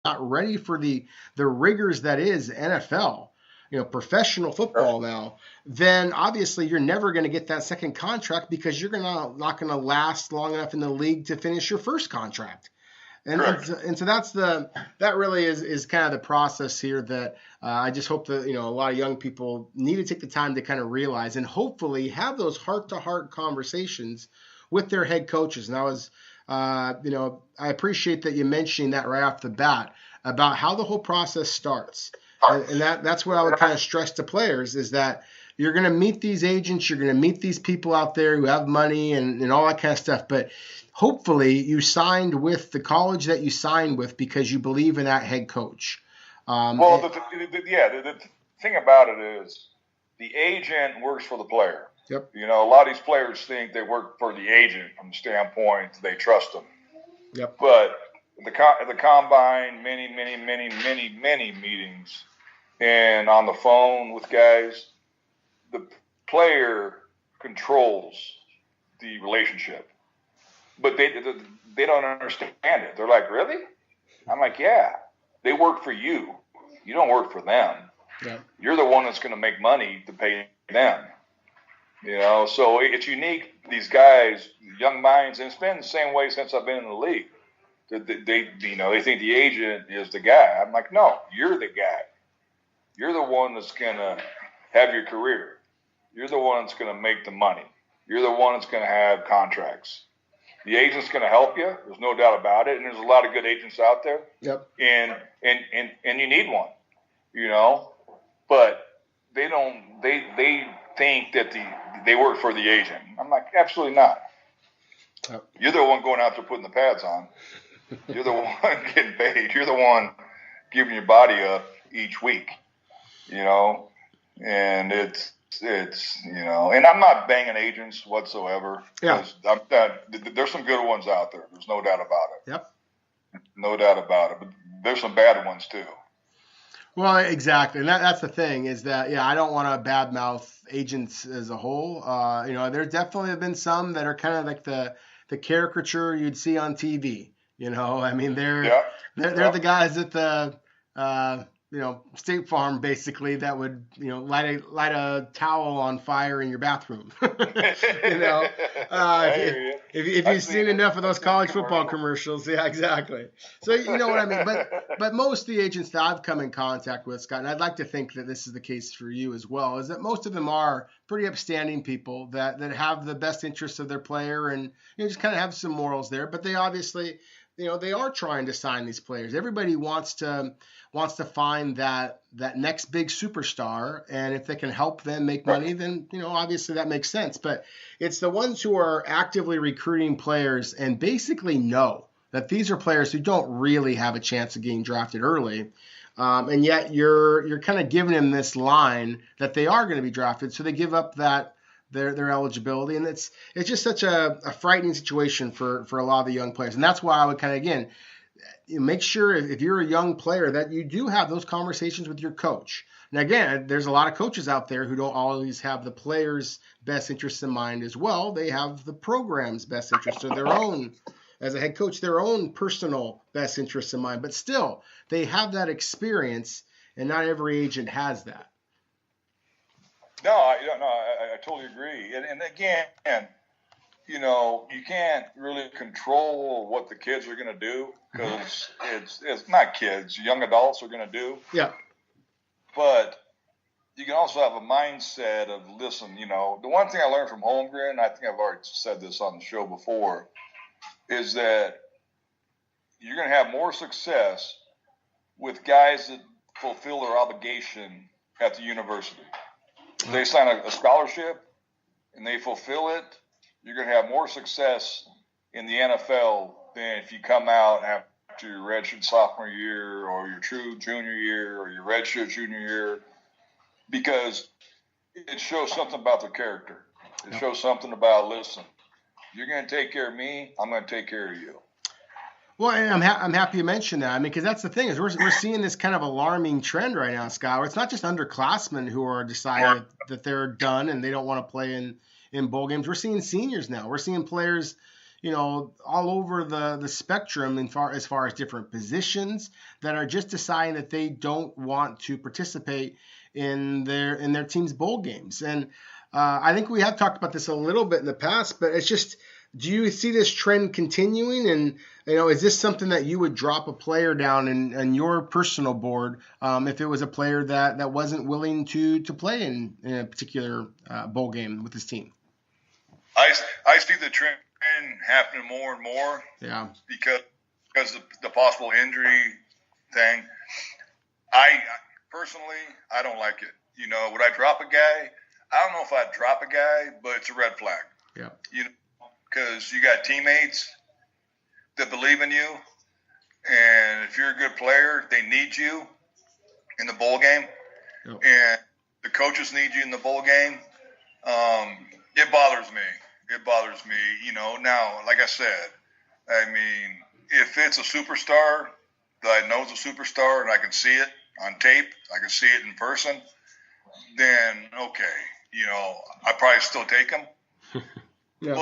not ready for the rigors that is NFL, professional football now, then obviously you're never going to get that second contract because you're not going to last long enough in the league to finish your first contract. And so that really is kind of the process here that I just hope that a lot of young people need to take the time to kind of realize and hopefully have those heart-to-heart conversations with their head coaches. And I appreciate that you mentioning that right off the bat about how the whole process starts. And that's what I would kind of stress to players is that you're going to meet these agents, you're going to meet these people out there who have money and all that kind of stuff. But hopefully you signed with the college that you signed with because you believe in that head coach. The thing about it is the agent works for the player. Yep. A lot of these players think they work for the agent from the standpoint they trust them. Yep. But the combine, many meetings, and on the phone with guys, the player controls the relationship. But they don't understand it. They're like, really? I'm like, yeah. They work for you. You don't work for them. Yeah. You're the one that's going to make money to pay them. So it's unique. These guys, young minds, and it's been the same way since I've been in the league. They think the agent is the guy. I'm like, no, you're the guy. You're the one that's going to have your career. You're the one that's going to make the money. You're the one that's going to have contracts. The agent's going to help you. There's no doubt about it. And there's a lot of good agents out there. Yep. And you need one, but they don't, they think that they work for the agent. I'm like, absolutely not. Yep. You're the one going out there putting the pads on. You're the one getting paid. You're the one giving your body up each week, and it's and I'm not banging agents whatsoever. Yeah. There's some good ones out there. There's no doubt about it. Yep. No doubt about it. But there's some bad ones too. Well, exactly. And that's the thing is that, I don't want to badmouth agents as a whole. There definitely have been some that are kind of like the caricature you'd see on TV. I mean, they're the guys at the, State Farm basically that would, light a towel on fire in your bathroom. If you've seen enough of those college football commercials, yeah, exactly. So you know what I mean. But most of the agents that I've come in contact with, Scott, and I'd like to think that this is the case for you as well, is that most of them are pretty upstanding people that have the best interests of their player and just kind of have some morals there. But they obviously, they are trying to sign these players. Everybody wants to find that next big superstar, and if they can help them make money, then obviously that makes sense. But it's the ones who are actively recruiting players and basically know that these are players who don't really have a chance of getting drafted early, and yet you're kind of giving them this line that they are going to be drafted, so they give up that their eligibility, and it's just such a frightening situation for a lot of the young players, and that's why I would kind of again. Make sure if you're a young player that you do have those conversations with your coach. Now, again, there's a lot of coaches out there who don't always have the players' best interests in mind as well. They have the program's best interests or their own, as a head coach, their own personal best interests in mind. But still, they have that experience, and not every agent has that. No, I totally agree. And again, you can't really control what the kids are going to do because it's not kids. Young adults are going to do. Yeah. But you can also have a mindset of, listen, the one thing I learned from Holmgren, I think I've already said this on the show before, is that you're going to have more success with guys that fulfill their obligation at the university. If they sign a scholarship and they fulfill it, you're going to have more success in the NFL than if you come out after your redshirt sophomore year or your true junior year or your redshirt junior year, because it shows something about their character. It shows something about, listen, you're going to take care of me, I'm going to take care of you. Well, and I'm happy you mentioned that. I mean, because that's the thing is we're seeing this kind of alarming trend right now, Scott, where it's not just underclassmen who are deciding that they're done and they don't want to play in bowl games. We're seeing seniors now. We're seeing players, all over the spectrum as far as different positions that are just deciding that they don't want to participate in their team's bowl games. And I think we have talked about this a little bit in the past, but it's just, do you see this trend continuing? And, is this something that you would drop a player down in your personal board if it was a player that wasn't willing to play in a particular bowl game with his team? I see the trend happening more and more. Yeah. Because the possible injury thing. I personally, I don't like it. Would I drop a guy? I don't know if I'd drop a guy, but it's a red flag. Yeah. Because you got teammates that believe in you, and if you're a good player, they need you in the bowl game, and the coaches need you in the bowl game. It bothers me. Now, like I said, if it's a superstar that I know is a superstar and I can see it on tape, I can see it in person, then okay, I probably still take him. Yeah.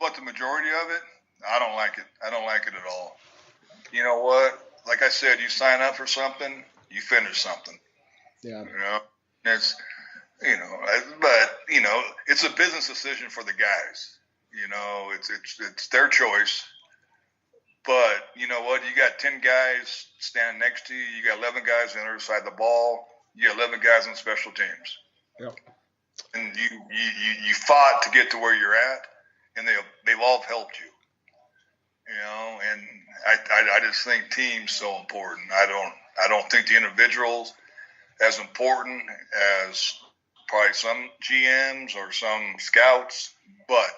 But the majority of it, I don't like it. I don't like it at all. You know what? Like I said, you sign up for something, you finish something. Yeah. It's, but it's a business decision for the guys. It's their choice. But you know what? You got 10 guys standing next to you. You got 11 guys on the other side of the ball. You got 11 guys on special teams. Yep. And you fought to get to where you're at, and they've all helped you. And I just think team's so important. I don't think the individual's as important as probably some GMs or some scouts, but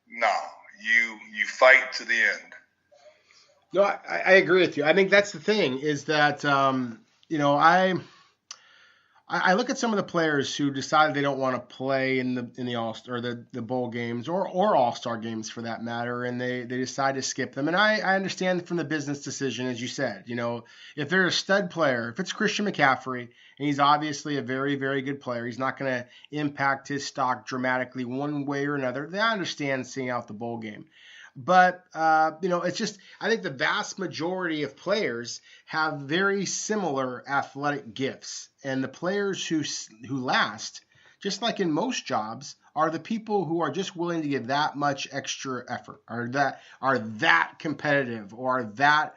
no, you fight to the end. No, I agree with you. I think that's the thing is that, I look at some of the players who decided they don't want to play in the All-Star or the bowl games or All-Star games for that matter, and they decide to skip them. And I understand from the business decision, as you said, if they're a stud player, if it's Christian McCaffrey, and he's obviously a very, very good player, he's not going to impact his stock dramatically one way or another. I understand seeing out the bowl game. But, it's just, I think the vast majority of players have very similar athletic gifts. And the players who last, just like in most jobs, are the people who are just willing to give that much extra effort, or that are that competitive, or are that,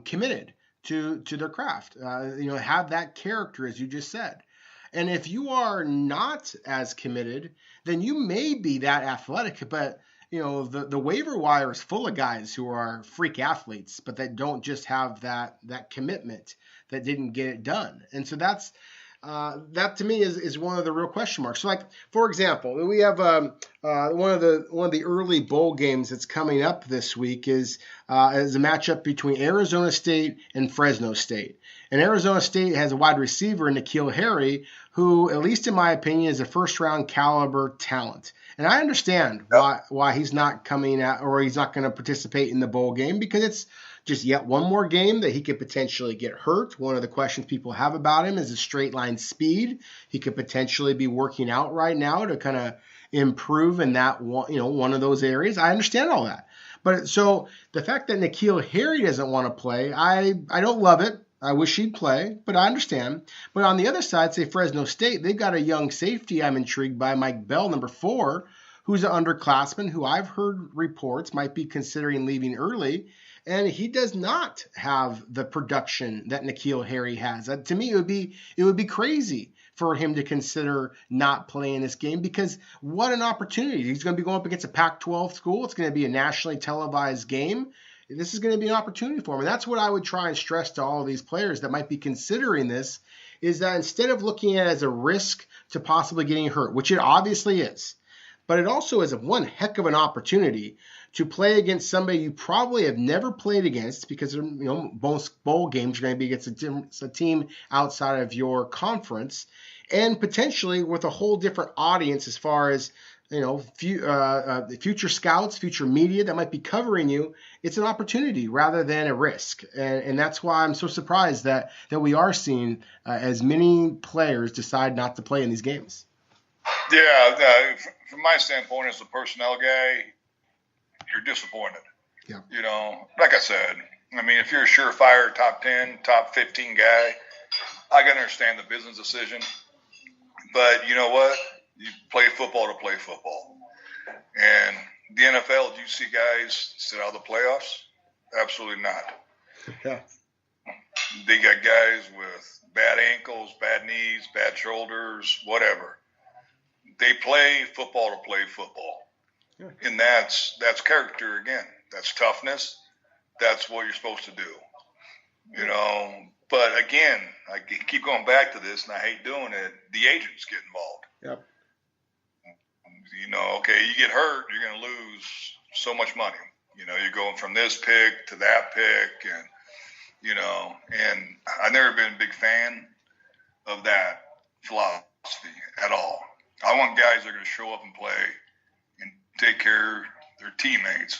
committed to their craft, have that character, as you just said. And if you are not as committed, then you may be that athletic, but the waiver wire is full of guys who are freak athletes, but that don't just have that commitment, that didn't get it done. And so that to me is one of the real question marks. So, like, for example, we have one of the early bowl games that's coming up this week is a matchup between Arizona State and Fresno State. And Arizona State has a wide receiver, N'Keal Harry, who, at least in my opinion, is a first-round caliber talent. And I understand why he's not coming out, or he's not going to participate in the bowl game, because it's just yet one more game that he could potentially get hurt. One of the questions people have about him is his straight line speed. He could potentially be working out right now to kind of improve in that one of those areas. I understand all that. But so the fact that N'Keal Harry doesn't want to play, I don't love it. I wish he'd play, but I understand. But on the other side, say Fresno State, they've got a young safety I'm intrigued by, Mike Bell, number 4, who's an underclassman who I've heard reports might be considering leaving early. And he does not have the production that N'Keal Harry has. To me, it would be crazy for him to consider not playing this game, because what an opportunity. He's going to be going up against a Pac-12 school. It's going to be a nationally televised game. This is going to be an opportunity for him. And that's what I would try and stress to all of these players that might be considering this, is that instead of looking at it as a risk to possibly getting hurt, which it obviously is, but it also is one heck of an opportunity to play against somebody you probably have never played against, because most bowl games are going to be against a team outside of your conference, and potentially with a whole different audience as far as future scouts, future media that might be covering you. It's an opportunity rather than a risk, and that's why I'm so surprised that we are seeing as many players decide not to play in these games. Yeah, from my standpoint as a personnel guy, you're disappointed. Yeah. You know, like I said, I mean, if you're a surefire top 10, top 15 guy, I can understand the business decision. But you know what? You play football to play football. And the NFL, do you see guys sit out of the playoffs? Absolutely not. Yeah. They got guys with bad ankles, bad knees, bad shoulders, whatever. They play football to play football. Yeah. And that's character again. That's toughness. That's what you're supposed to do. You know, but again, I keep going back to this, and I hate doing it. The agents get involved. Yep. You know, okay, you get hurt, you're going to lose so much money. You know, you're going from this pick to that pick, and, you know, and I've never been a big fan of that philosophy at all. I want guys that are going to show up and play and take care of their teammates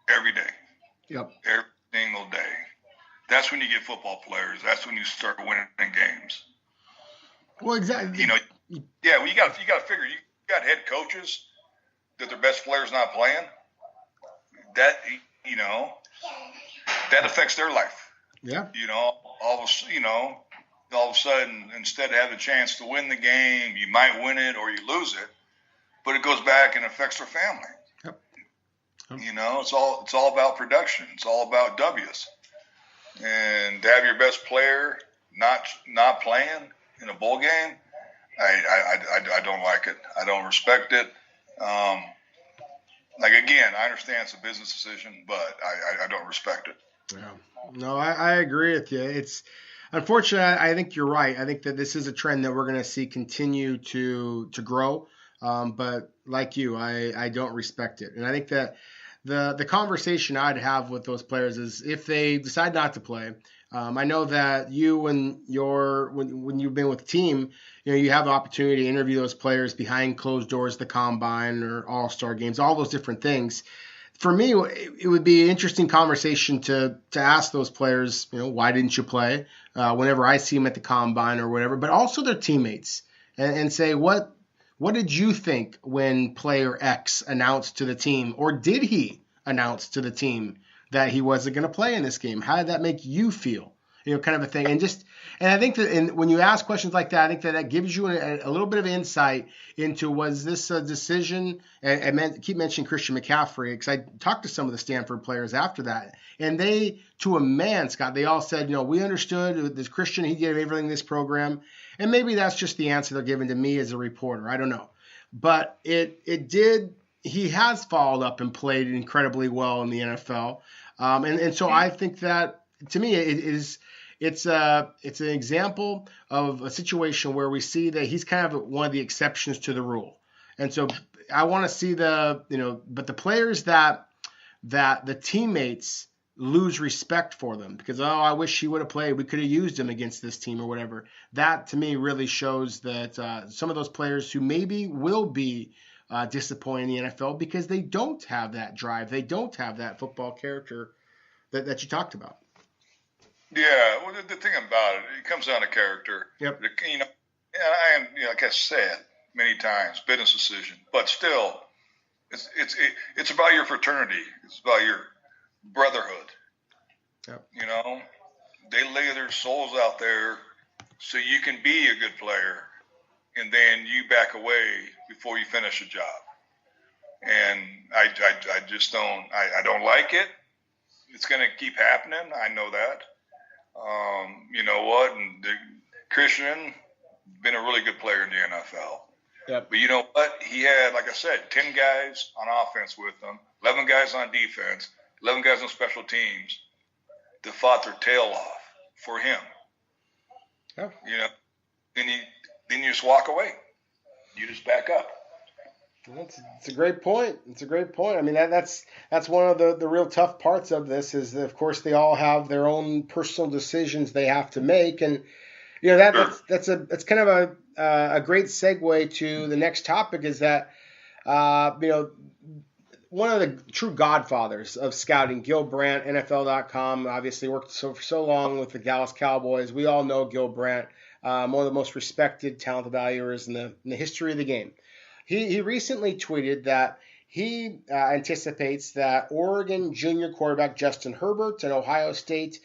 every day. Yep. Every single day. That's when you get football players. That's when you start winning games. Well, exactly. You know, yeah, well, you got to figure, you got head coaches that their best players not playing. That, you know, that affects their life. Yeah. You know, all of a sudden, instead of having a chance to win the game, you might win it or you lose it, but it goes back and affects their family. Yep. You know, it's all about production. It's all about W's. And to have your best player not playing in a bowl game, I don't like it. I don't respect it. Like, again, I understand it's a business decision, but I don't respect it. Yeah. No, I agree with you. It's unfortunate. I think you're right. I think that this is a trend that we're going to see continue to grow. But like you, I don't respect it. And I think that the conversation I'd have with those players is if they decide not to play. I know that you, when you've been with the team, you know, you have the opportunity to interview those players behind closed doors, the combine or all-star games, all those different things. For me, it would be an interesting conversation to ask those players, you know, why didn't you play? Whenever I see them at the combine or whatever, but also their teammates, and say what did you think when player X announced to the team, or did he announce to the team that he wasn't going to play in this game? How did that make you feel? You know, kind of a thing. And I think that when you ask questions like that, I think that gives you a little bit of insight into, was this a decision? And I keep mentioning Christian McCaffrey because I talked to some of the Stanford players after that. And they, to a man, Scott, they all said, you know, we understood this Christian, he gave everything in this program. And maybe that's just the answer they're giving to me as a reporter. I don't know. But he has followed up and played incredibly well in the NFL. And so I think that, to me, it's an example of a situation where we see that he's kind of one of the exceptions to the rule. And so I want to see but the players that the teammates lose respect for them because, I wish he would have played. We could have used him against this team or whatever. That, to me, really shows that some of those players who maybe will be disappointed in the NFL because they don't have that drive. They don't have that football character that you talked about. Yeah, well, the thing about it comes down to character. Yep. You know, like I said many times, business decision. But still, it's about your fraternity. It's about your brotherhood. Yep. You know, they lay their souls out there so you can be a good player, and then you back away before you finish a job. And I just don't. I don't like it. It's going to keep happening. I know that. You know what? And Christian been a really good player in the NFL. Yep. But you know what? He had, like I said, 10 guys on offense with him, 11 guys on defense, 11 guys on special teams that fought their tail off for him. Yep. You know, then you just walk away. You just back up. It's a great point. It's a great point. I mean, that's one of the real tough parts of this is that, of course, they all have their own personal decisions they have to make, and you know that's kind of a great segue to the next topic is that one of the true godfathers of scouting, Gil Brandt, NFL.com, obviously worked for so long with the Dallas Cowboys. We all know Gil Brandt. one of the most respected talent evaluators in the history of the game. He recently tweeted that he anticipates that Oregon junior quarterback Justin Herbert and Ohio State